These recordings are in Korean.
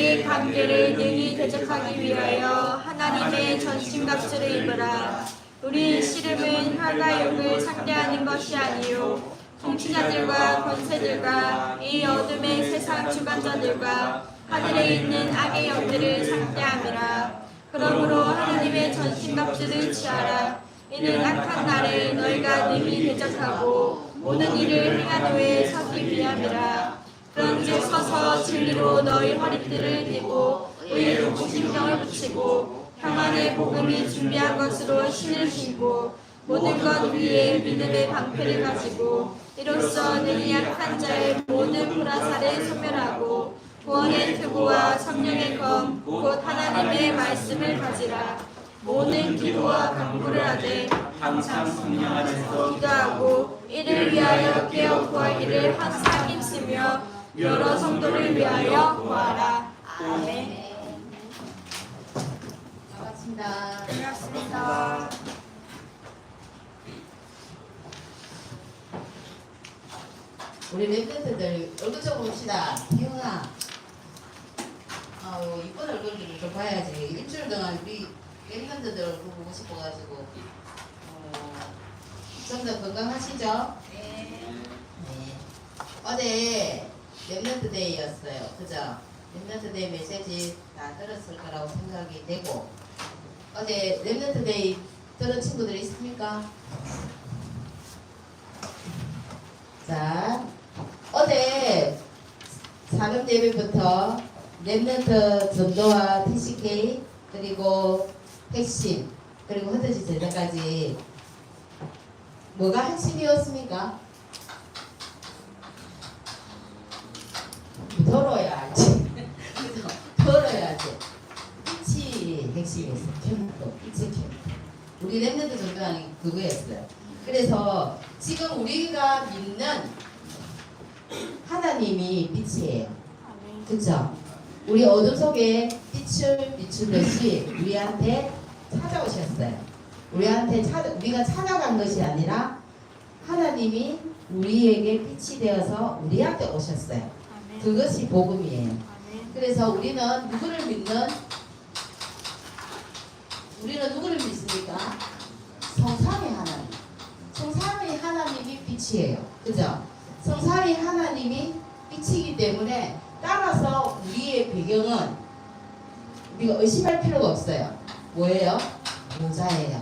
우리의 관계를 능히 대적하기 위하여 하나님의 전신갑주를 입으라. 우리의 씨름은 혈과 육을 상대하는 것이 아니요 통치자들과 권세들과 이 어둠의 세상 주관자들과 하늘에 있는 악의 영들을 상대함이라. 그러므로 하나님의 전신갑주를 취하라. 이는 악한 날에 너희가 능히 대적하고 모든 일을 행한 후에 서기 위함이라. 그런즉 서서 진리로 너희 허리띠를 띠고 의로 신경을 붙이고 평안의 복음이 준비한 것으로 신을 신고 모든 것 위에 믿음의 방패를 가지고 이로써 능히 약한 자의 모든 불화살을 소멸하고 구원의 투구와 성령의 검 곧 하나님의 말씀을 가지라. 모든 기도와 간구를 하되 항상 성령 안에서 기도하고 이를 위하여 깨어 구하기를 항상 힘쓰며 여러 성도를 위하여 구하라. 아멘. 반갑습니다. 반갑습니다. 우리 랩런트들 얼굴 좀 봅시다. 희영아, 이쁜 얼굴들을 좀 봐야지. 일주일 동안 우리 랩런트들 얼굴 보고 싶어가지고 좀 더 건강하시죠? 네. 어제 랩런트 데이였어요. 그죠? 랩런트 데이 메시지 다 들었을 거라고 생각이 되고 어제 랩런트 데이 들은 친구들 있습니까? 자, 어제 사명 예배부터 랩런트 전도와 TCK 그리고 핵심 그리고 헌터지 제자까지 뭐가 핵심이었습니까? 덜어야 알지. 덜어야지. 빛이 핵심이었어. 캠프, 빛의 캠프. 우리 랩런트 전도하는 그거였어요. 그래서 지금 우리가 믿는 하나님이 빛이에요. 그쵸? 우리 어둠 속에 빛을 비추듯이 우리한테 찾아오셨어요. 우리가 찾아간 것이 아니라 하나님이 우리에게 빛이 되어서 우리한테 오셨어요. 그것이 복음이에요. 그래서 우리는 누구를 믿습니까? 성삼위 하나님. 성삼위 하나님이 빛이에요. 그죠? 성삼위 하나님이 빛이기 때문에 따라서 우리의 배경은 우리가 의심할 필요가 없어요. 뭐예요? 모자예요.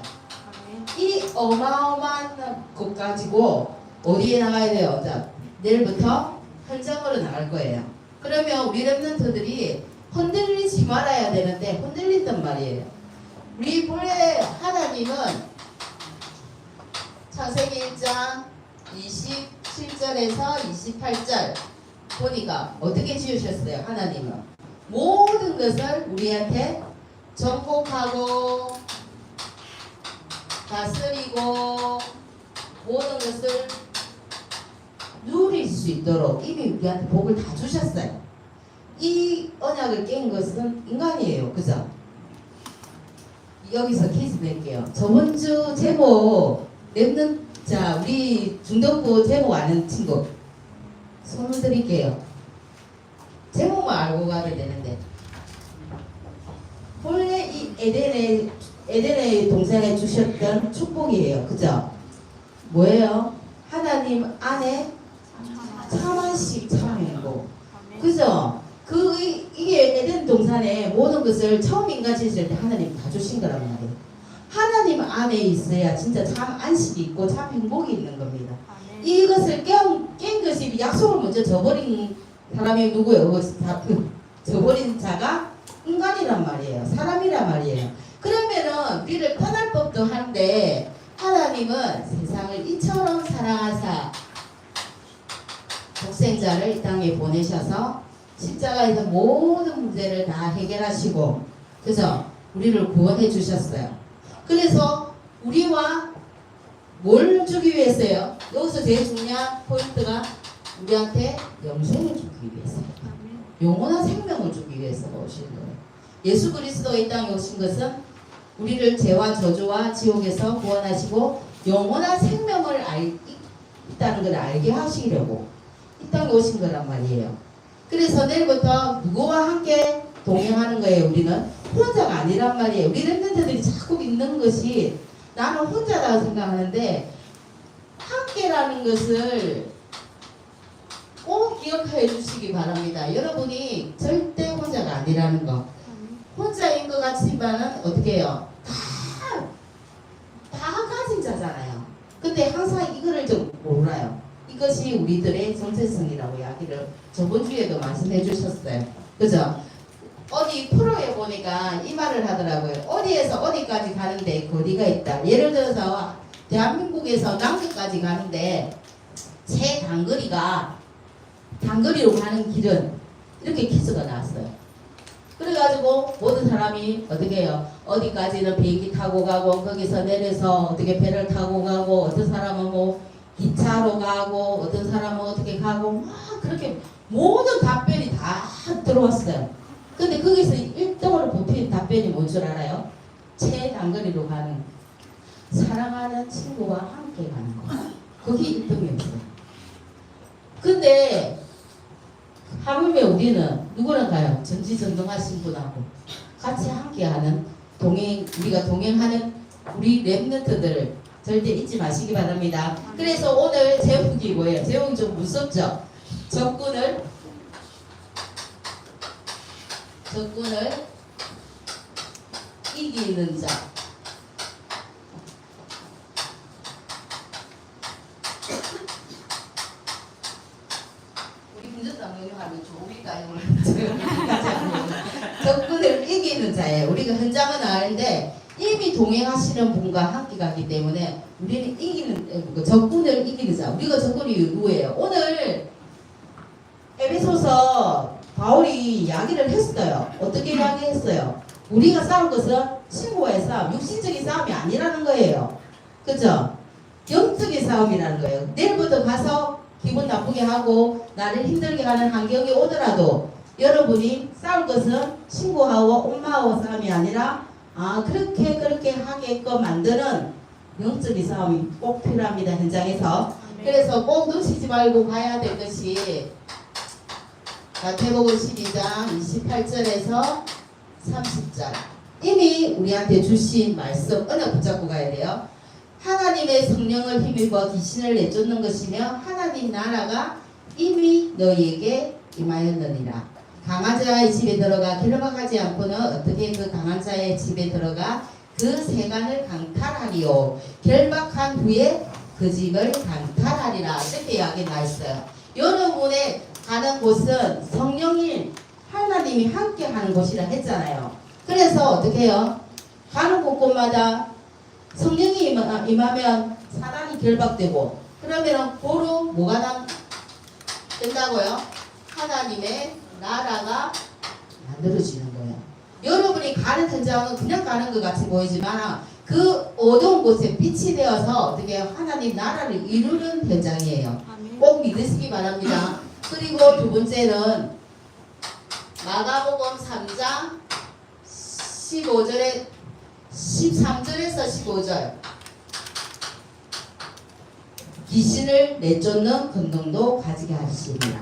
이 어마어마한 것 가지고 어디에 나가야 돼요? 자, 내일부터 현장으로 나갈 거예요. 그러면 우리 랩런트들이 흔들리지 말아야 되는데 흔들린단 말이에요. 우리 본래 하나님은 창세기 1장 27절에서 28절 보니까 어떻게 지으셨어요? 하나님은 모든 것을 우리한테 정복하고 다스리고 모든 것을 누릴 수 있도록 이미 우리한테 복을 다 주셨어요. 이 언약을 깬 것은 인간이에요. 그죠? 여기서 퀴즈 낼게요. 저번 주 제목 자 우리 중등부 제목 아는 친구 손을 드릴게요. 제목만 알고 가도 되는데 본래 이 에덴의 동산에 주셨던 축복이에요. 그죠? 뭐예요? 하나님 안에 참한식 참행복. 그죠? 이게 에덴 동산에 모든 것을 처음 인간 지으실 때 하나님 다 주신 거란 말이에요. 하나님 안에 있어야 진짜 참 안식이 있고 참 행복이 있는 겁니다. 이것을 깬 것이 약속을 먼저 저버린 사람이 누구예요? 저버린 자가 인간이란 말이에요. 사람이란 말이에요. 그러면은 우리를 떠날 법도 한데 하나님은 세상을 이처럼 사랑하사 독생자를 이 땅에 보내셔서 십자가에서 모든 문제를 다 해결하시고 그죠? 우리를 구원해 주셨어요. 그래서 우리와 뭘 주기 위해서요? 여기서 제일 중요한 포인트가 우리한테 영생을 주기 위해서요. 영원한 생명을 주기 위해서 오신 거예요. 예수 그리스도가 이 땅에 오신 것은 우리를 죄와 저주와 지옥에서 구원하시고 영원한 생명을 있다는 걸 알게 하시려고 이 땅에 오신 거란 말이에요. 그래서 내일부터 누구와 함께 동행하는 거예요. 우리는 혼자가 아니란 말이에요. 우리 랩런트들이 자꾸 믿는 것이 나는 혼자라고 생각하는데 함께라는 것을 꼭 기억해 주시기 바랍니다. 여러분이 절대 혼자가 아니라는 거. 혼자인 것 같지만은 어떻게 해요? 다 가진 자잖아요. 근데 항상 이거를 좀 몰라요. 이것이 우리들의 정체성이라고 이야기를 저번 주에도 말씀해 주셨어요. 그죠? 어디 프로에 보니까 이 말을 하더라고요. 어디에서 어디까지 가는데 거리가 있다. 예를 들어서 대한민국에서 남극까지 가는데 제 단거리로 가는 길은 이렇게 퀴즈가 나왔어요. 그래가지고 모든 사람이 어떻게 해요? 어디까지는 비행기 타고 가고 거기서 내려서 어떻게 배를 타고 가고 어떤 사람은 뭐 기차로 가고 어떤 사람은 어떻게 가고 막 그렇게 모든 답변이 다 들어왔어요. 근데 거기서 1등으로 뽑힌 답변이 뭔 줄 알아요? 최단거리로 가는 사랑하는 친구와 함께 가는 거. 그게 1등이었어요. 근데 하물며 우리는 누구랑 가요? 전지전능하신 분하고 같이 함께하는 우리가 동행하는 우리 랩런트들을 절대 잊지 마시기 바랍니다. 그래서 오늘 제목이 뭐예요? 제목이 좀 무섭죠? 적군을 이기는 자. 우리 김전당 영유하면 좋을까요? 적군을 이기는 자예요. 우리가 현장은 아는데 이미 동행하시는 분과 함께 가기 때문에 우리는 적군을 이기는 자. 우리가 적군이 누구예요? 오늘 에베소서 바울이 이야기를 했어요. 어떻게 이야기했어요? 우리가 싸울 것은 신고의 싸움, 육신적인 싸움이 아니라는 거예요. 그죠? 영적인 싸움이라는 거예요. 내일부터 가서 기분 나쁘게 하고 나를 힘들게 하는 환경이 오더라도 여러분이 싸울 것은 신고하고 엄마하고 싸움이 아니라 그렇게 하게끔 만드는 영적인 싸움이 꼭 필요합니다. 현장에서. 그래서 꼭 놓치지 말고 가야 될 것이 마태복음 12장 28절에서 30절 이미 우리한테 주신 말씀 언어 붙잡고 가야 돼요. 하나님의 성령을 힘입어 귀신을 내쫓는 것이며 하나님 나라가 이미 너희에게 임하였느니라. 강한 자의 집에 들어가 결박하지 않고는 어떻게 그 강한 자의 집에 들어가 그 세간을 강탈하리요. 결박한 후에 그 집을 강탈하리라. 이렇게 이야기 나 있어요. 여러분의 가는 곳은 성령이 하나님이 함께 하는 곳이라 했잖아요. 그래서 어떻게 해요? 가는 곳곳마다 성령이 임하면 사단이 결박되고 그러면 고로 뭐가 된다고요? 하나님의 나라가 만들어지는 거예요. 여러분이 가는 현장은 그냥 가는 것 같이 보이지만 그 어두운 곳에 빛이 되어서 어떻게 해요? 하나님 나라를 이루는 현장이에요. 꼭 믿으시기 바랍니다. 그리고 두 번째는 마가복음 3장 13절에서 15절 귀신을 내쫓는 권능도 가지게 하시니라.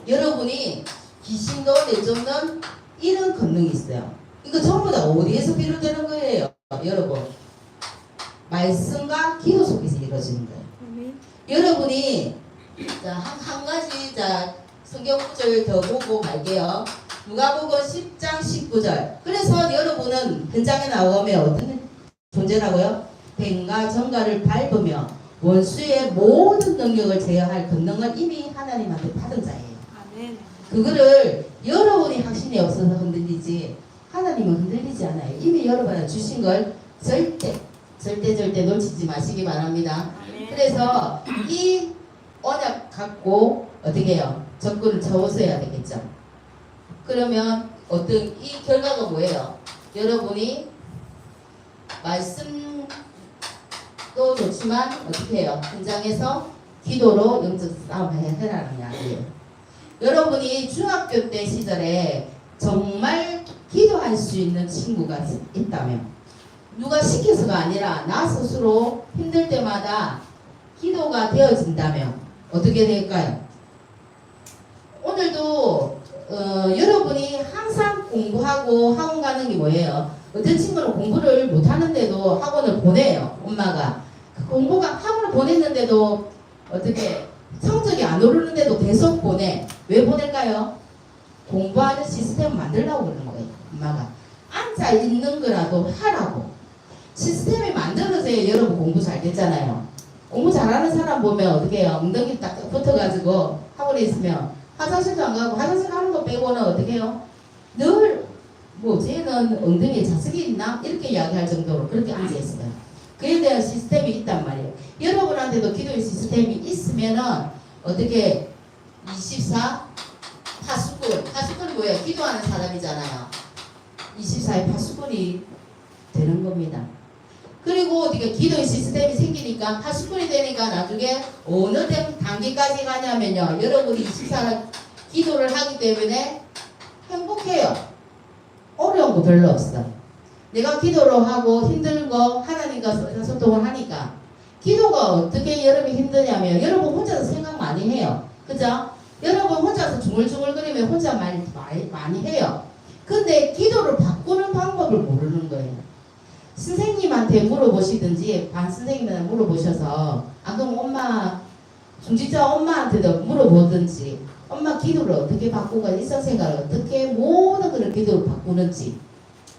여러분이 귀신도 내쫓는 이런 권능이 있어요. 이거 전부 다 어디에서 비롯되는 거예요? 여러분 말씀과 기도 속에서 이루어지는 거예요. 여러분이 한 가지 성경 구절 더 보고 갈게요. 누가복음 10장 19절. 그래서 여러분은 현장에 나오면 어떤 존재라고요? 뱀과 정갈을 밟으며 원수의 모든 능력을 제어할 권능을 이미 하나님한테 받은 자예요. 그거를 여러분이 확신이 없어서 흔들리지 하나님은 흔들리지 않아요. 이미 여러분한테 주신 걸 절대 놓치지 마시기 바랍니다. 그래서 이 언약 갖고 어떻게 해요? 적군을 쳐오셔야 되겠죠. 그러면 이 결과가 뭐예요? 여러분이 말씀도 좋지만 어떻게 해요? 현장에서 기도로 영적 싸움을 해라는 이야기예요. 여러분이 중학교 때 시절에 정말 기도할 수 있는 친구가 있다면 누가 시켜서가 아니라 나 스스로 힘들 때마다 기도가 되어진다면 어떻게 될까요? 오늘도 여러분이 항상 공부하고 학원 가는 게 뭐예요? 어떤 친구는 공부를 못하는데도 학원을 보내요. 엄마가. 그 공부가 학원을 보냈는데도 어떻게 성적이 안 오르는데도 계속 보내. 왜 보낼까요? 공부하는 시스템을 만들려고 그러는 거예요. 엄마가. 앉아 있는 거라도 하라고. 시스템이 만들어져야 여러분 공부 잘 됐잖아요. 공부 잘하는 사람 보면 어떻게 해요? 엉덩이 딱 붙어가지고 학원에 있으면 화장실도 안 가고 화장실 가는 거 빼고는 어떻게 해요? 늘 뭐 쟤는 엉덩이에 자석이 있나? 이렇게 이야기할 정도로 그렇게 앉아있어요. 그에 대한 시스템이 있단 말이에요. 여러분한테도 기도의 시스템이 있으면은 어떻게 24 파수꾼이 뭐예요? 기도하는 사람이잖아요. 24의 파수꾼이 되는 겁니다. 그리고 어떻게 기도의 시스템이 생기니까 파수꾼이 되니까 나중에 어느 단계까지 가냐면요. 여러분이 24를 기도를 하기 때문에 행복해요. 어려운 거 별로 없어. 내가 기도로 하고 힘든 거 하나님과 소통을 하니까 기도가 어떻게 여러분이 힘드냐면 여러분 혼자서 생각 많이 해요. 그죠? 여러분 혼자서 중얼중얼거리면 혼자 많이 해요. 근데 기도를 바꾸는 방법을 모르는 거예요. 선생님한테 물어보시든지 반 선생님한테 물어보셔서 안 그러면 엄마 중직자 엄마한테도 물어보든지 엄마 기도를 어떻게 바꾸고 일상생활을 어떻게 모든 걸 기도를 바꾸는지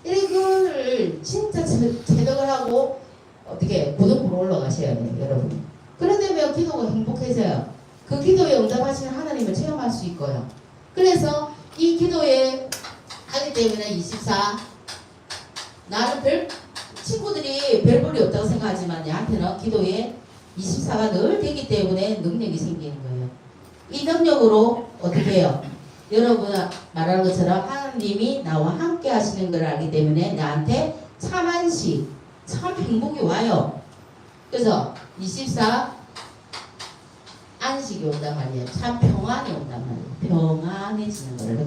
이거를 진짜 체득을 하고 어떻게 고등부로 올라가셔야 돼요. 여러분. 그러려면 기도가 행복해져요. 그 기도에 응답하시는 하나님을 체험할 수 있고요. 그래서 이 기도에 하기 때문에 24 나는 친구들이 별 볼이 없다고 생각하지만 얘한테는 기도에 24가 늘 되기 때문에 능력이 생기는 거예요. 이 능력으로 어떻게 해요? 여러분 말하는 것처럼 하나님이 나와 함께 하시는 걸 알기 때문에 나한테 참 안식, 참 행복이 와요. 그래서 24 안식이 온단 말이에요. 참 평안이 온단 말이에요. 평안해지는 거를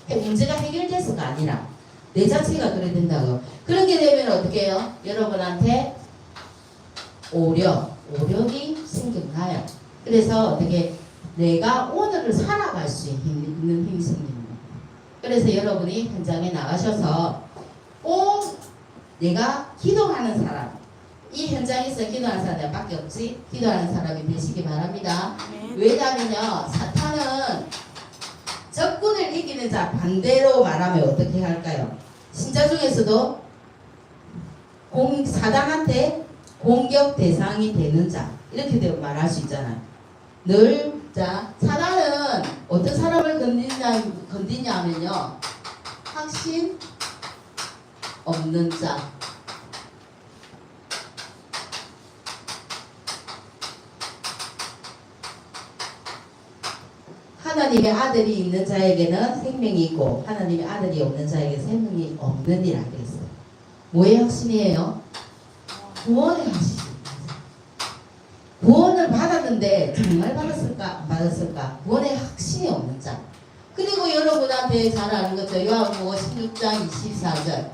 이렇게 문제가 해결돼서가 아니라 내 자체가 그래 된다고. 그렇게 되면 어떻게 해요? 여러분한테 오력이 생겨나요. 그래서 어떻게 내가 오늘을 살아갈 수 있는 힘이 생기는 거예요. 그래서 여러분이 현장에 나가셔서 꼭 내가 기도하는 사람, 이 현장에서 기도하는 사람 밖에 없지? 기도하는 사람이 되시기 바랍니다. 왜냐면요, 사탄은 적군을 이기는 자, 반대로 말하면 어떻게 할까요? 신자 중에서도 사단한테 공격 대상이 되는 자, 이렇게 말할 수 있잖아요. 자, 사단은 어떤 사람을 건드냐 하면요, 확신 없는 자, 하나님의 아들이 있는 자에게는 생명이 있고 하나님의 아들이 없는 자에게 생명이 없느니라 그랬어요. 뭐의 확신이에요? 구원의 확신. 구원을 받았는데 정말 받았을까 안 받았을까? 구원의 확신이 없는 자. 그리고 여러분한테 잘 아는 거죠. 요한복음 16장 24절.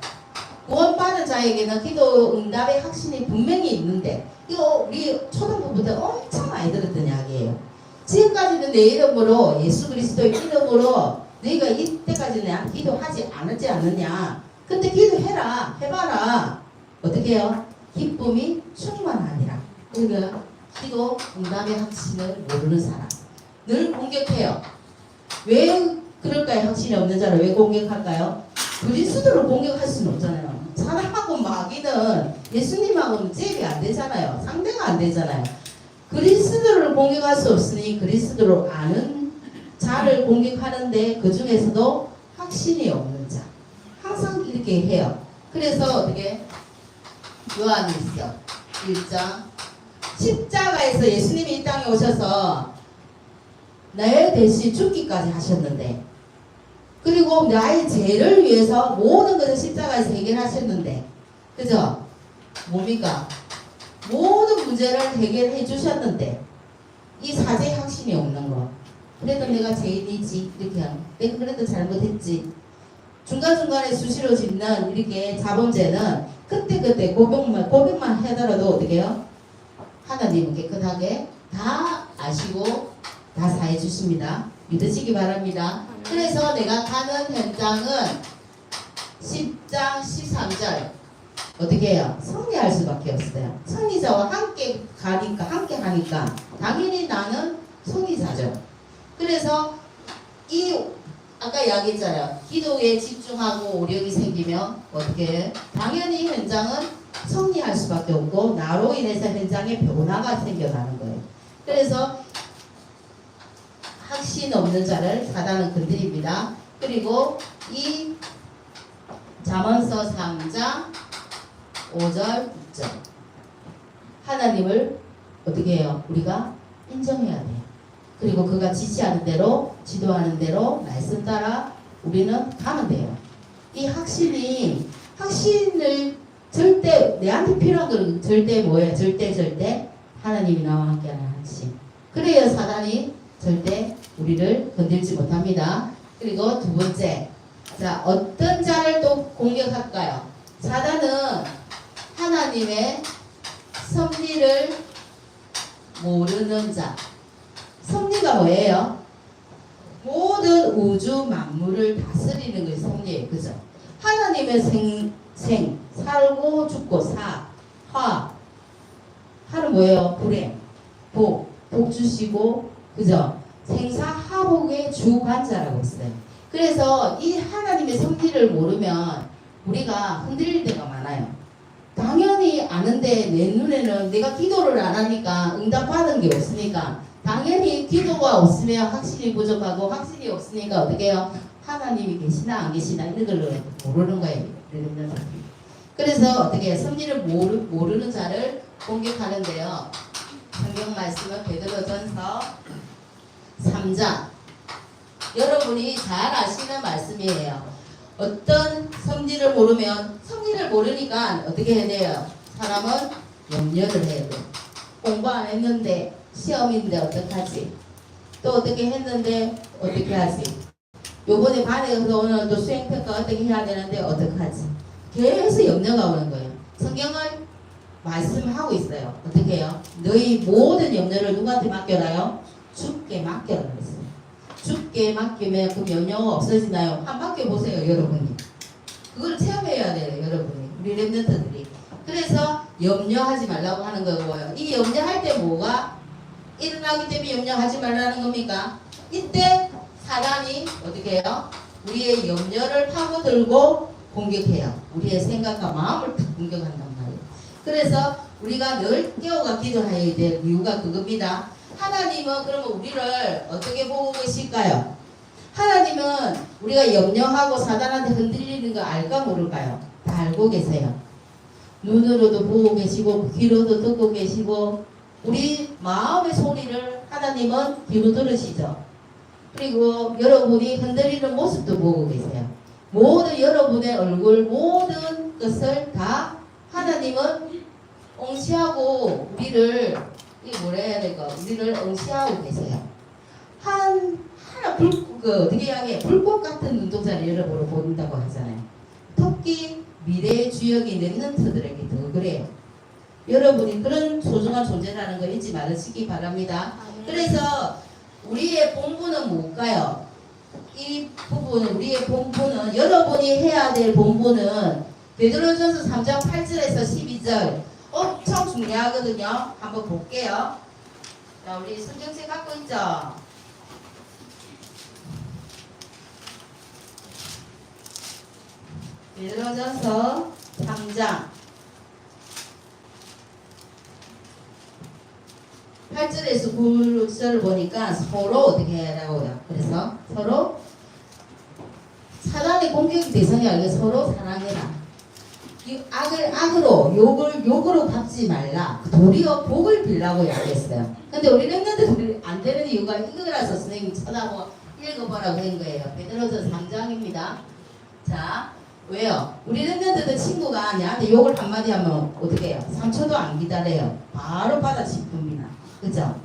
구원받은 자에게는 기도 응답의 확신이 분명히 있는데, 이거 우리 초등부부터 엄청 많이 들었던 이야기예요. 지금까지는 내 이름으로, 예수 그리스도의 이름으로 너희가 이때까지는 내한테 기도하지 않았지 않느냐. 근데 기도해라, 해봐라. 어떻게 해요? 기쁨이 충만하니라. 그러니까 기도 응답의 확신을 모르는 사람 늘 공격해요. 왜 그럴까요? 확신이 없는 자를 왜 공격할까요? 그리스도를 공격할 수는 없잖아요. 사람하고 마귀는 예수님하고는 잽이 안 되잖아요. 상대가 안 되잖아요. 그리스도를 공격할 수 없으니 그리스도를 아는 자를 공격하는데 그 중에서도 확신이 없는 자 항상 이렇게 해요. 그래서 어떻게 요한일서 1장 십자가에서 예수님이 이 땅에 오셔서 내 대신 죽기까지 하셨는데, 그리고 나의 죄를 위해서 모든 것을 십자가에서 해결하셨는데, 그죠? 뭡니까? 모든 문제를 해결해 주셨는데 이 사죄 확신이 없는 거. 그래도 내가 죄인이지, 이렇게 하는. 내가 그래도 잘못했지. 중간중간에 수시로 짓는 이렇게 자범죄는 그때그때 고백만 하더라도 어떻게 해요? 하나님은 깨끗하게 다 아시고 다 사해 주십니다. 믿으시기 바랍니다. 그래서 내가 가는 현장은 10장 13절 어떻게 해요? 성리할 수밖에 없어요. 성리자와 함께 하니까 당연히 나는 성리자죠. 그래서 이 아까 이야기했잖아요. 기도에 집중하고 오력이 생기면 어떻게 해요? 당연히 현장은 성리할 수밖에 없고 나로 인해서 현장에 변화가 생겨나는 거예요. 그래서 확신 없는 자를 사단은 건드립니다. 그리고 이 잠언서 3장 5절 6절 하나님을 어떻게 해요? 우리가 인정해야 돼요. 그리고 그가 지시하는 대로 지도하는 대로 말씀 따라 우리는 가면 돼요. 이 확신을 절대 내한테 필요한 건 절대 뭐예요? 절대 하나님이 나와 함께하는 확신. 그래야 사단이 절대 우리를 건들지 못합니다. 그리고 두 번째, 자 어떤 자를 또 공격할까요? 사단은 하나님의 섭리를 모르는 자. 섭리가 뭐예요? 모든 우주 만물을 다스리는 것이 섭리예요. 그죠? 하나님의 살고 죽고 화는 뭐예요? 불행, 복 주시고 그죠? 생사화복의 주관자라고 했어요. 그래서 이 하나님의 섭리를 모르면 우리가 흔들릴 때가 많아요. 당연히 아는데 내 눈에는 내가 기도를 안 하니까 응답받은 게 없으니까 당연히 기도가 없으면 확신이 부족하고 확신이 없으니까 어떻게 해요? 하나님이 계시나 안 계시나 이런 걸 모르는 거예요. 그래서 어떻게 해요? 섭리를 모르는 자를 공격하는데요. 성경 말씀은 베드로전서 3장 여러분이 잘 아시는 말씀이에요. 어떤 섭리를 모르면 섭리를 모르니까 어떻게 해야 돼요? 사람은 염려를 해야 돼요. 공부 안 했는데 시험인데 어떡하지? 또 어떻게 했는데 어떻게 하지? 요번에 반에서 오늘 또 수행평가 어떻게 해야 되는데 어떡하지? 계속 염려가 오는 거예요. 성경은 말씀하고 있어요. 어떻게 해요? 너희 모든 염려를 누구한테 맡겨라요? 주께 맡겨라 그랬어요. 주께 맡기면 그 염려가 없어지나요? 한 맡겨보세요 여러분이. 그걸 체험해야 돼요 여러분이. 우리 랩런트들이. 그래서 염려하지 말라고 하는 거고요. 이 염려할 때 뭐가 일어나기 때문에 염려하지 말라는 겁니까? 이때 사단이 어떻게 해요? 우리의 염려를 파고들고 공격해요. 우리의 생각과 마음을 공격한단 말이에요. 그래서 우리가 늘 깨어가 기도해야 될 이유가 그겁니다. 하나님은 그러면 우리를 어떻게 보고 계실까요? 하나님은 우리가 염려하고 사단한테 흔들리는 거 알까 모를까요? 다 알고 계세요. 눈으로도 보고 계시고 귀로도 듣고 계시고 우리 마음의 소리를 하나님은 귀로 들으시죠. 그리고 여러분이 흔들리는 모습도 보고 계세요. 모든 여러분의 얼굴 모든 것을 다 하나님은 응시하고 우리를 이 뭐라 해야 될까? 우리를 응시하고 계세요. 어떻게 이야기해? 불꽃 같은 눈동자를 여러분을 보인다고 하잖아요. 특히 미래의 주역이 랩런트들에게 더 그래요. 여러분이 그런 소중한 존재라는 거 잊지 말으시기 바랍니다. 그래서 우리의 본분은 뭘까요? 이 부분은 우리의 본분은 여러분이 해야 될 본분은 베드로전서 3장 8절에서 12절 엄청 중요하거든요. 한번 볼게요. 자, 우리 성경책 갖고 있죠? 베드로전서 3장 8절에서 9절을 보니까 서로 어떻게 해라고요. 그래서 서로 사단의 공격 대상이 아니라 서로 사랑해라. 이 악을 악으로 욕으로 갚지 말라. 도리어 복을 빌라고 이야기했어요. 근데 우리 랩런트들이 안 되는 이유가 이거라서 선생님이 쳐다보고 읽어보라고 한 거예요. 베드로전서 3장입니다. 자, 왜요? 우리 랩런트들 친구가 나한테 욕을 한마디 하면 어떻게 해요? 3초도 안 기다려요. 바로 받아칩니다. 그죠?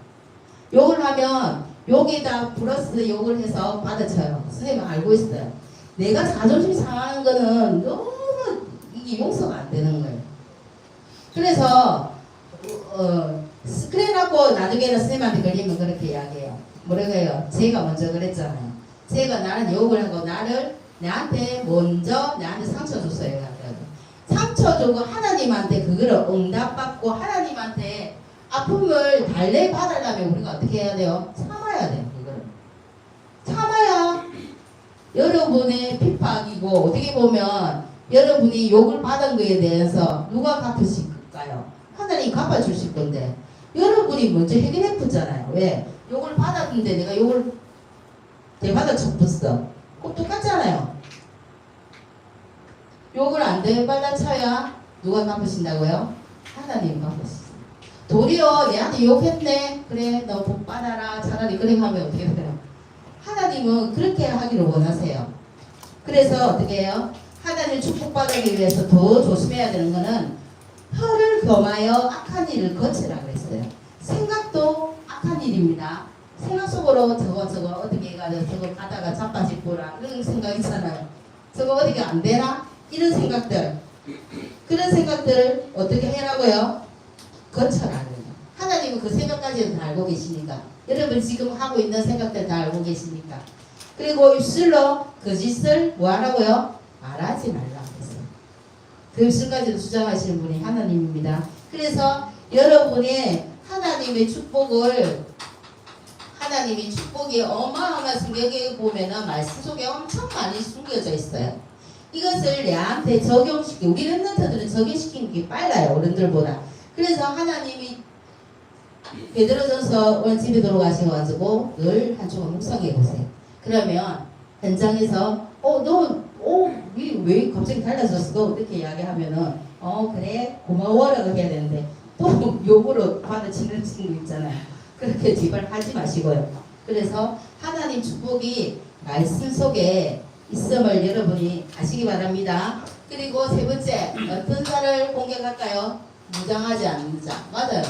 욕을 하면 욕에다 플러스 욕을 해서 받아쳐요. 선생님 알고 있어요. 내가 자존심 상하는 거는 너무 이게 용서가 안 되는 거예요. 그래서 그래갖고 나중에는 선생님한테 걸리면 그렇게 이야기해요. 뭐라고 해요? 제가 먼저 그랬잖아요. 제가 나는 욕을 하고 나를 내한테 먼저 내한테 상처 줬어요. 상처 주고 하나님한테 그거를 응답받고 하나님한테 아픔을 달래 받으려면 우리가 어떻게 해야 돼요? 참아야 돼요. 그거를 참아야 여러분의 핍박이고 어떻게 보면 여러분이 욕을 받은 거에 대해서 누가 갚으실까요? 하나님 갚아주실 건데 여러분이 먼저 해결했잖아요. 왜? 욕을 받았는데 내가 욕을 대받아 쳤었어. 꼭 똑같잖아요. 욕을 안 대받아 쳐야 누가 갚으신다고요? 하나님 갚으시죠. 도리어 얘한테 욕했네. 그래 너 복 받아라. 차라리 그렇게 하면 어떻게 돼요? 하나님은 그렇게 하기를 원하세요. 그래서 어떻게 해요? 하나님 축복받기 위해서 더 조심해야 되는 거는 혀를 겸하여 악한 일을 거치라 그랬어요. 생각도 악한 일입니다. 생각 속으로 저거 어떻게 해가지고 저거 가다가 자빠지고라 이런 생각 있잖아요. 저거 어떻게 안 되나? 이런 생각들, 그런 생각들을 어떻게 해라고요? 거쳐라. 하나님은 그 생각까지는 다 알고 계시니까. 여러분 지금 하고 있는 생각들 다 알고 계시니까. 그리고 입술로 거짓을 뭐 하라고요? 말하지 말라 그랬어요. 그 입술까지도 주장하시는 분이 하나님입니다. 그래서 여러분의 하나님의 축복이 어마어마한 성경에 보면은 말씀 속에 엄청 많이 숨겨져 있어요. 이것을 내한테 적용시키고 우리 랩런트들은 적용시키는 게 빨라요. 어른들보다. 그래서 하나님이 베드로전서 오늘 집에 돌아가셔가지고 늘 한 주간 묵상해 보세요. 그러면 현장에서 왜 갑자기 달라졌어? 어떻게 이야기하면은 그래 고마워라고 해야 되는데 또 욕으로 받아치는 친구 있잖아요. 그렇게 제발 하지 마시고요. 그래서 하나님 축복이 말씀 속에 있음을 여러분이 아시기 바랍니다. 그리고 세 번째, 어떤 자를 공격할까요? 무장하지 않는 자. 맞아요.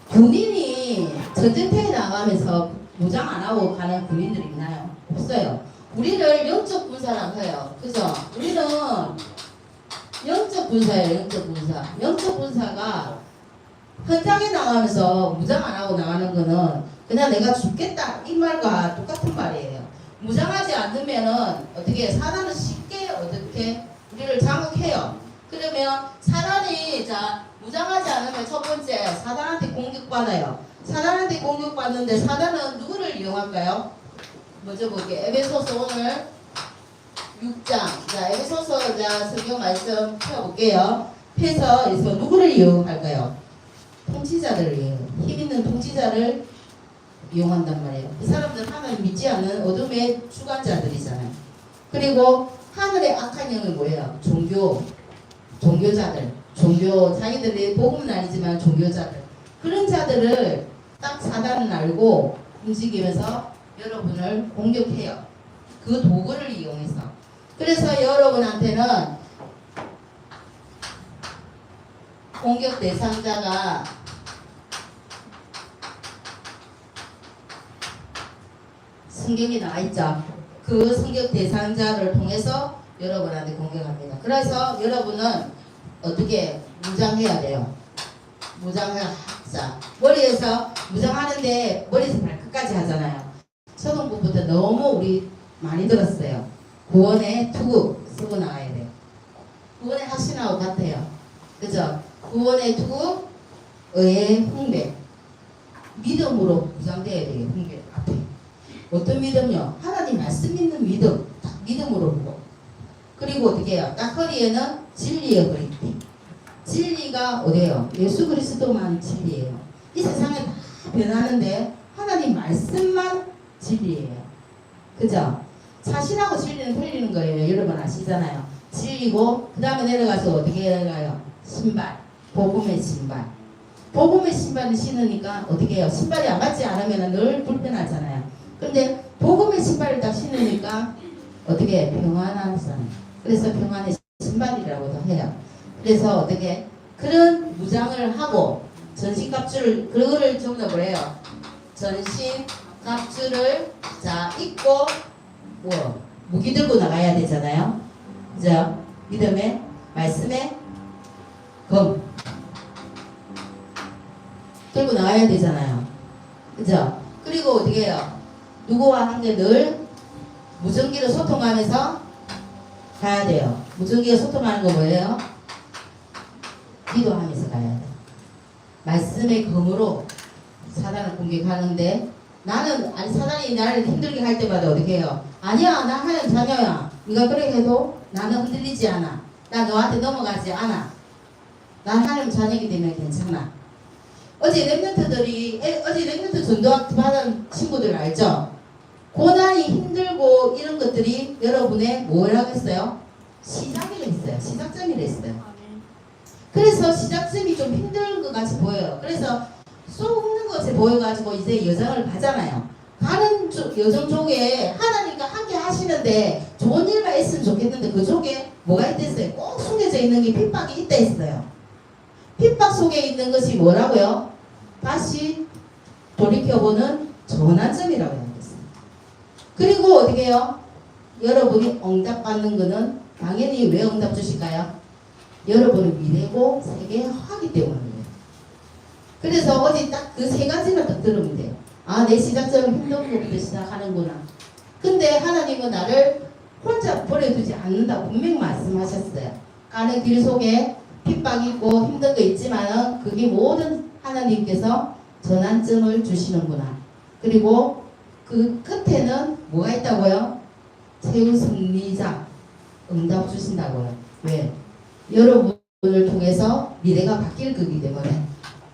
군인이 전쟁터에 나가면서 무장 안 하고 가는 군인들이 있나요? 없어요. 우리를 영적 군사라고 해요. 그죠? 우리는 영적 군사예요. 영적 군사가 현장에 나가면서 무장 안 하고 나가는 거는 그냥 내가 죽겠다 이 말과 똑같은 말이에요. 무장하지 않으면은 어떻게 사단은 쉽게 어떻게 우리를 자극해요. 그러면 사단이 무장하지 않으면 첫 번째 사단한테 공격받아요. 사단한테 공격받는데 사단은 누구를 이용할까요? 먼저 볼게요. 에베소서 오늘 6장. 에베소서 성경 말씀 펴볼게요. 펴서에서 누구를 이용할까요? 통치자들을 이용해요. 힘 있는 통치자를 이용한단 말이에요. 그 사람들은 하나님 믿지 않는 어둠의 주관자들이잖아요. 그리고 하늘의 악한 영이 뭐예요? 종교자들. 자기들이 복음은 아니지만 종교자들. 그런 자들을 딱 사단은 알고 움직이면서 여러분을 공격해요. 그 도구를 이용해서. 그래서 여러분한테는 공격 대상자가 성경에 나와 있죠. 그 성격 대상자를 통해서 여러분한테 공격합니다. 그래서 여러분은 어떻게 무장해야 돼요? 무장해야 자, 머리에서 무장하는데 머리에서 발끝까지 하잖아요. 초등부부터 너무 우리 많이 들었어요. 구원의 투구 쓰고 나가야 돼요. 구원의 확신하고 같아요. 그죠? 구원의 투구, 의의 훈계. 믿음으로 무장돼야 돼요. 훈계 앞에. 어떤 믿음요? 하나님 말씀 믿는 믿음. 딱 믿음으로 보고. 그리고 어떻게 해요? 딱 허리에는 진리의 허리띠. 진리가 어디예요? 예수 그리스도만 진리예요. 이 세상에 다 변하는데 하나님 말씀만 진리예요. 그죠? 사실하고 진리는 틀리는 거예요. 여러분 아시잖아요. 진리고 그 다음에 내려가서 어떻게 내려가요? 신발. 복음의 신발. 복음의 신발을 신으니까 어떻게 해요? 신발이 안 맞지 않으면 늘 불편하잖아요. 근데 복음의 신발을 딱 신으니까 어떻게 해요? 평안하잖아요. 그래서 평안의 신발이라고도 해요. 그래서 어떻게 그런 무장을 하고 전신갑주를 그거를 전부 다 뭐래요? 전신갑주를 입고 무기 들고 나가야 되잖아요. 그죠? 믿음의 말씀의 검. 들고 나가야 되잖아요. 그죠? 그리고 어떻게 해요? 누구와 함께 늘 무전기로 소통하면서 가야 돼요. 무전기가 소통하는 거 뭐예요? 기도하면서 가야 돼요. 말씀의 검으로 사단을 공격하는데 나는 아니 사단이 나를 힘들게 할 때마다 어떻게 해요? 아니야 나 하나님 자녀야. 네가 그렇게 해도 나는 흔들리지 않아. 나 너한테 넘어가지 않아. 난 하나님 자녀이기 때문에 괜찮아. 어제 랩런트 전도학 받은 친구들 알죠? 고난이 힘들고 이런 것들이 여러분의 뭐라고 했어요? 시작이라 했어요. 시작점이라 했어요. 그래서 시작점이 좀 힘든 것 같이 보여요. 그래서 쏘는 것이 보여가지고 이제 여정을 가잖아요. 가는 여정 쪽에 하나님과 함께 하시는데 좋은 일만 있으면 좋겠는데 그 쪽에 뭐가 있댔어요? 꼭 숨겨져 있는 게 핍박이 있다 했어요. 핍박 속에 있는 것이 뭐라고요? 다시 돌이켜보는 전환점이라고 해야겠어요. 그리고 어떻게 해요? 여러분이 응답받는 거는 당연히 왜 응답 주실까요? 여러분의 미래고 세계화하기 때문이에요. 그래서 어디 딱 그 세 가지만 딱 들으면 돼요. 아, 내 시작점은 힘든 것부터 시작하는구나. 근데 하나님은 나를 혼자 버려두지 않는다 분명히 말씀하셨어요. 가는 길 속에 핍박이 있고 힘든 거 있지만은 그게 모든 하나님께서 전환점을 주시는구나. 그리고 그 끝에는 뭐가 있다고요? 최후 승리자 응답 주신다고요. 왜? 여러분을 통해서 미래가 바뀔 거기 때문에.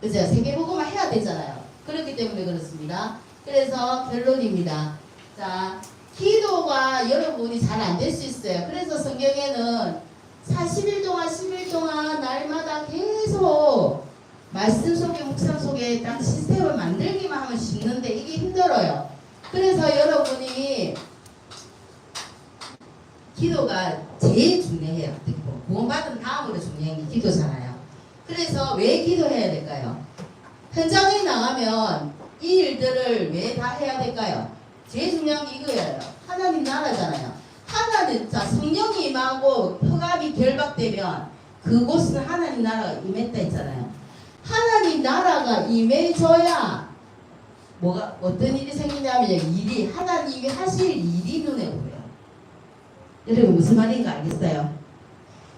그죠? 세계복음화 해야 되잖아요. 그렇기 때문에 그렇습니다. 그래서 결론입니다. 자, 기도가 여러분이 잘 안 될 수 있어요. 그래서 성경에는 40일 동안 10일 동안 날마다 계속 말씀 속에 묵상 속에 딱 시스템을 만들기만 하면 쉽는데 이게 힘들어요. 그래서 여러분이 기도가 제일 중요해요. 구원받은 다음으로 중요한 게 기도잖아요. 그래서 왜 기도해야 될까요? 현장에 나가면 이 일들을 왜 다 해야 될까요? 제일 중요한 게 이거예요. 하나님 나라잖아요. 하나님, 자, 성령이 임하고 흑암이 결박되면 그곳은 하나님 나라가 임했다 했잖아요. 하나님 나라가 임해져야 뭐가 어떤 일이 생기냐면 일이 하나님이 하실 일이 눈에 보여요. 여러분 무슨 말인가 알겠어요?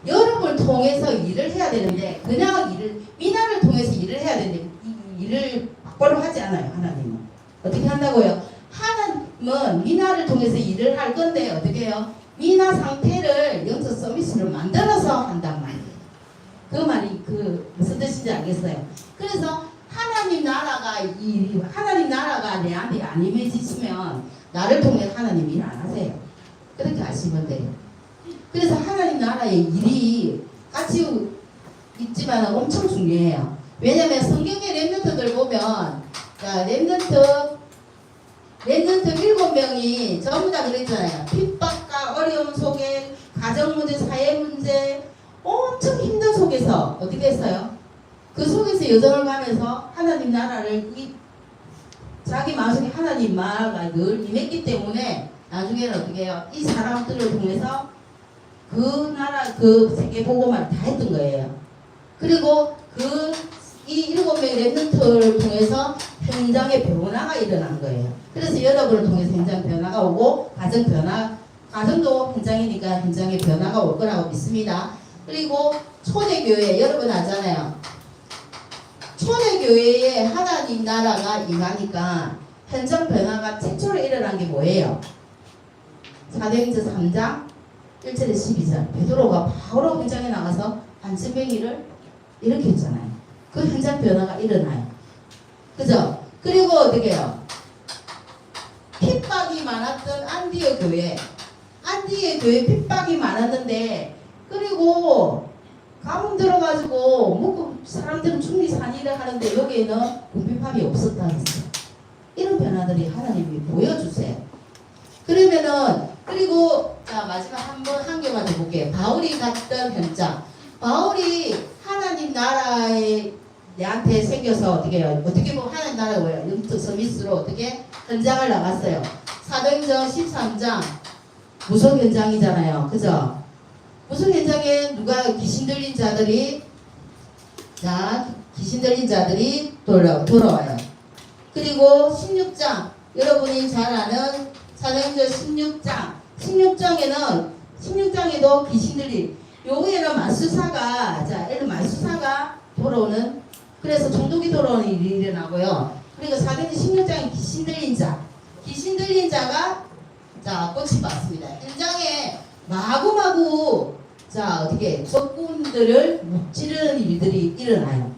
여러분을 통해서 일을 해야 되는데 그냥 미나를 통해서 일을 해야 되는데 이 일을 막바로 하지 않아요. 하나님은 어떻게 한다고요? 하나님은 미나를 통해서 일을 할 건데 어떻게 해요? 미나 상태를 영적 서비스로 만들어서 한단 말이에요. 그 말이 무슨 뜻인지 알겠어요? 그래서 하나님 나라가 내한테 안 임해지시면 나를 통해 하나님 일 안 하세요. 그렇게 아시면 돼요. 그래서 하나님 나라의 일이 같이 있지만 엄청 중요해요. 왜냐면 성경의 렘넌트들 보면 자, 렘넌트 7명이 전부 다 그랬잖아요. 핍박과 어려움 속에 가정 문제, 사회 문제 엄청 힘든 속에서 어떻게 했어요? 그 속에서 여정을 가면서 하나님 나라를 자기 마음속에 하나님 나라가 늘 임했기 때문에 나중에는 어떻게 해요? 이 사람들을 통해서 그 나라 그 세계 복음화를 다 했던 거예요. 그리고 이 7명의 렘넌트를 통해서 현장의 변화가 일어난 거예요. 그래서 여러분을 통해서 현장 변화가 오고 가정도 현장이니까 현장의 변화가 올 거라고 믿습니다. 그리고 초대교회 여러분 아잖아요. 초대교회에 하나님 나라가 임하니까 현장 변화가 최초로 일어난 게 뭐예요? 사도행전 3장 1절에 12절 베드로가 바로 현장에 나가서 안전병이를 일으켰잖아요. 그 현장 변화가 일어나요. 그죠? 그리고 어떻게 해요? 핍박이 많았던 안디옥 교회 핍박이 많았는데 그리고 가뭄 들어가지고 뭐 사람들은 충분히 산일을 하는데 여기에는 핍박이 없었다는 거예요. 이런 변화들이 하나님이 보여주세요. 그러면은 그리고 자 마지막 한 개만 더 볼게요. 바울이 갔던 현장. 바울이 하나님 나라에 내한테 생겨서 어떻게 해요? 어떻게 보면 하나님 나라가 뭐예요? 영적 서비스로 어떻게 현장을 나갔어요. 사도행전 13장 무속 현장이잖아요. 그죠? 무속 현장에 누가 귀신 들린 자들이 자, 귀신 들린 자들이 돌아와요. 그리고 16장, 여러분이 잘 아는 사도행전 16장에도 귀신 들린, 여기에는 말수사가, 자, 말수사가 돌아오는, 그래서 종독이 돌아오는 일이 일어나고요. 그리고 사도행전 16장에 귀신 들린 자가, 자, 꽃이 봤습니다. 현장에 마구마구, 자, 어떻게, 적군들을 무찌르는 일들이 일어나요.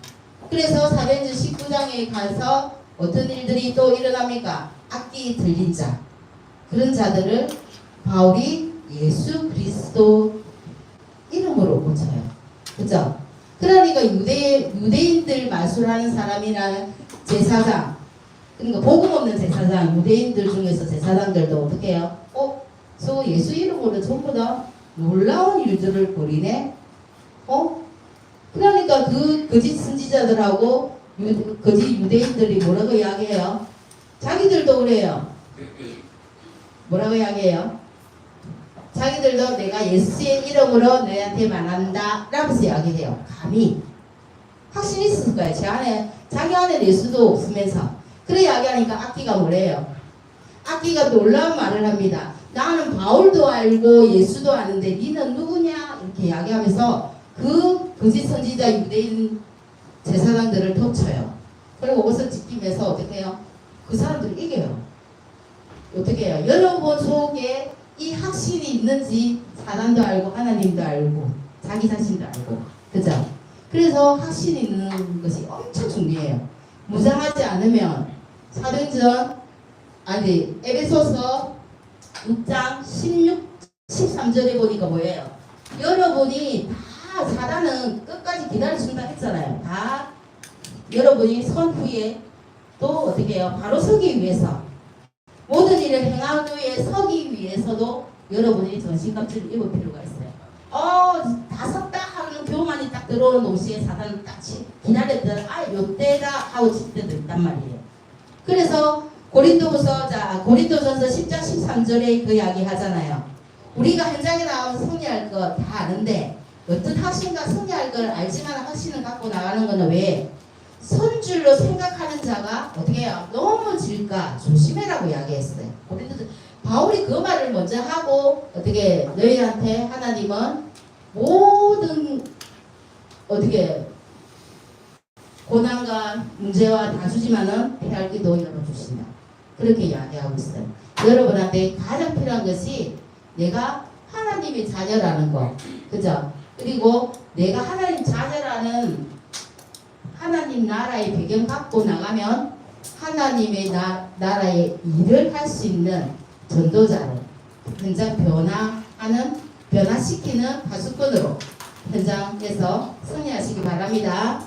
그래서 사도행전 19장에 가서 어떤 일들이 또 일어납니까? 악기 들린 자, 그런 자들을 바울이 예수 그리스도 이름으로 고쳐요. 그죠? 그러니까 유대인들 마술하는 사람이나 제사장, 그러니까 복음 없는 제사장, 유대인들 중에서 제사장들도 어떻게 해요? 저 예수 이름으로 전부 다 놀라운 일들을 벌이네? 그러니까 그 거짓 선지자들하고 거짓 유대인들이 뭐라고 이야기해요? 자기들도 그래요. 뭐라고 이야기해요? 자기들도 내가 예수의 이름으로 너희한테 말한다 라면서 이야기해요. 감히 확신이 있을 거예요. 자기 안에 예수도 없으면서. 그래 이야기하니까 악기가 뭐래요? 악기가 놀라운 말을 합니다. 나는 바울도 알고 예수도 아는데 니는 누구냐? 이렇게 이야기하면서 그 거짓 선지자 유대인 제사장들을 덮쳐요. 그리고 옷을 지키면서 어떻게 해요? 그 사람들을 이겨요. 어떻게 해요? 여러분 속에 이 확신이 있는지 사단도 알고 하나님도 알고 자기 자신도 알고, 그죠? 그래서 확신이 있는 것이 엄청 중요해요. 무장하지 않으면 에베소서 6장 13절에 보니까 뭐예요? 여러분이 다 사단은 끝까지 기다려준다 했잖아요. 다 여러분이 선 후에 또 어떻게 해요? 바로 서기 위해서, 모든 일을 행한 후에 서기 위해서도 여러분이 전신갑주를 입을 필요가 있어요. 다 섰다 하는 교만이 딱 들어오는 동시에 사단은 딱 기다렸던 요때다 하고 칠 때도 있단 말이에요. 그래서 고린도전서 10장 13절에 그 이야기 하잖아요. 우리가 현장에 나가면 승리할 거 다 아는데 어떤 확신과 승리할 걸 알지만 확신을 갖고 나가는 거는 왜? 선줄로 생각하는 자가 어떻게 해요? 넘어질까 조심해라고 이야기했어요. 바울이 그 말을 먼저 하고 어떻게 너희한테 하나님은 모든 어떻게 고난과 문제와 다 주지만은 피할 기도 열어주신다. 그렇게 이야기하고 있어요. 여러분한테 가장 필요한 것이 내가 하나님의 자녀라는 거, 그죠? 그리고 내가 하나님 자녀라는 하나님 나라의 배경 갖고 나가면 하나님의 나라의 일을 할 수 있는 전도자를 현장 변화시키는 파수꾼으로 현장에서 승리하시기 바랍니다.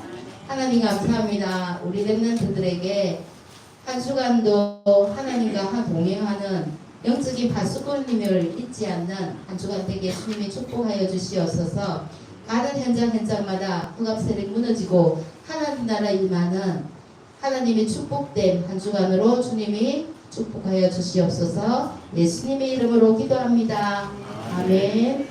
하나님 감사합니다. 우리 렘넌트들에게 한 주간도 하나님과 동행하는 영적인 파수꾼님을 잊지 않는 한 주간 되게 주님이 축복하여 주시옵소서. 가는 현장마다 흑암세력이 무너지고 하나님 나라 임하는 하나님의 축복된 한 주간으로 주님이 축복하여 주시옵소서. 예수님의 이름으로 기도합니다. 아멘.